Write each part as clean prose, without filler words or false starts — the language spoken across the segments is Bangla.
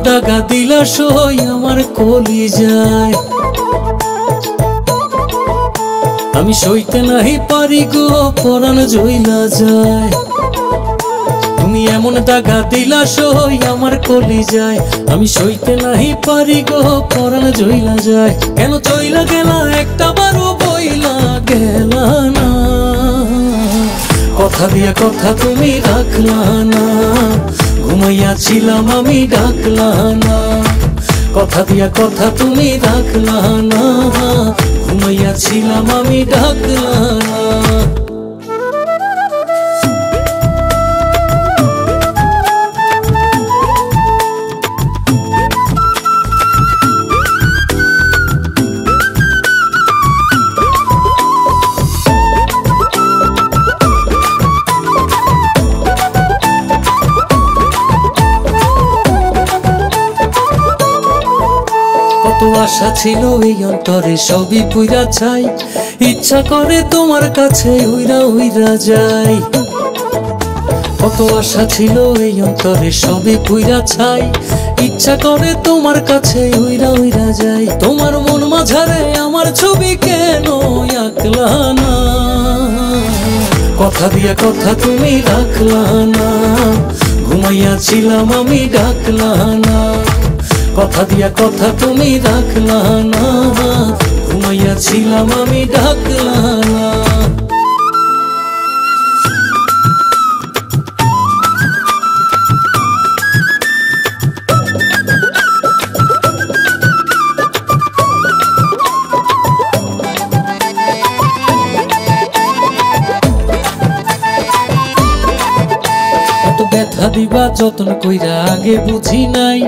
দাগা দিলা সই আমার কলিজায়। আমি সইতে নাহি পারি গো পরাণ জইলা যায়। তুমি এমন দাগা দিলা সই আমার কলিজায়। আমি সইতে নাহি পারি গো পরাণ জইলা যায়। কেন চইলা গেলা একটা বারও বইলা গেলা না। কথা দিয়া কথা তুমি রাখলা না। ঘুমাইয়াছিলাম আমি ডাকলা না। কথা দিয়া কথা তুমি রাখলা না। ঘুমাইয়াছিলাম আমি ডাকলা না। কত আশা ছিল এই অন্তরে সবই পুইরা ছাই। ইচ্ছা করে তোমার কাছে উইরা উইরা যাই। কত আশা ছিল এই অন্তরে সবই পুইরা ছাই। ইচ্ছা করে তোমার কাছে উইরা উইরা যাই। তোমার মন মাঝারে আমার ছবি কেন আঁকলা না। কথা দিয়া কথা তুমি রাখলা না। ঘুমাইয়াছিলাম আমি ডাকলা না। কথা দিয়া কথা তুমি রাখলা না। ঘুমাইয়াছিলাম আমি ডাকলা না। ব্যথা দিবা যতন কইরা আগে বুঝি নাই।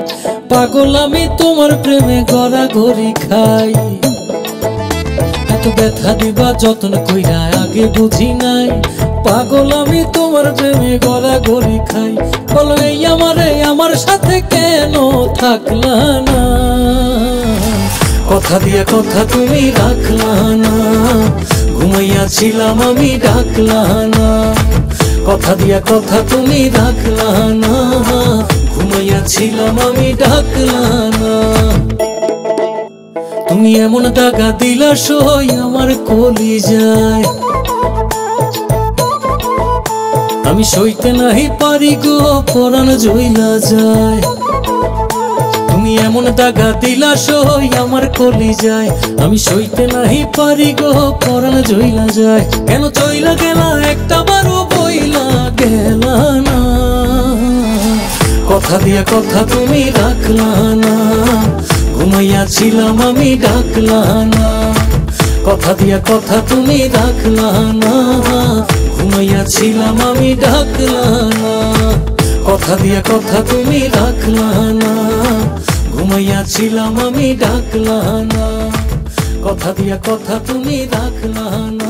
পাগল আমি তোমার প্রেমে গড়াগড়ি খাই। এত ব্যথা দিবা যতন কইরা আগে বুঝি নাই। পাগল আমি তোমার প্রেমে গড়াগড়ি খাই। বলো এই আমারে আমার সাথে কেন থাকলা না। কথা দিয়া কথা তুমি রাখলা না। ঘুমাইয়াছিলাম আমি ডাকলা না। কথা দিয়া কথা তুমি রাখলা না। ঘুমাইয়াছিলাম আমি ডাকলা না। তুমি এমন দাগা দিলা সই আমার কলিজায়। আমি সইতে নাহি পারি গো পরাণ জইলা যায়। তুমি এমন দাগা দিলা সই আমার কলিজায়। আমি সইতে নাহি পারি গো পরাণ জইলা যায়। কেন চইলা গেলা একটা বারও বইলা গেলা না। কথা দিয়া কথা তুমি রাখলা না। ঘুমাইয়াছিলাম আমি ডাকলা না। কথা দিয়া কথা তুমি রাখলা না। ঘুমাইয়াছিলাম আমি ডাকলা না। কথা দিয়া কথা তুমি রাখলা না। ঘুমাইয়াছিলাম আমি ডাকলা না। কথা দিয়া কথা তুমি রাখলা না।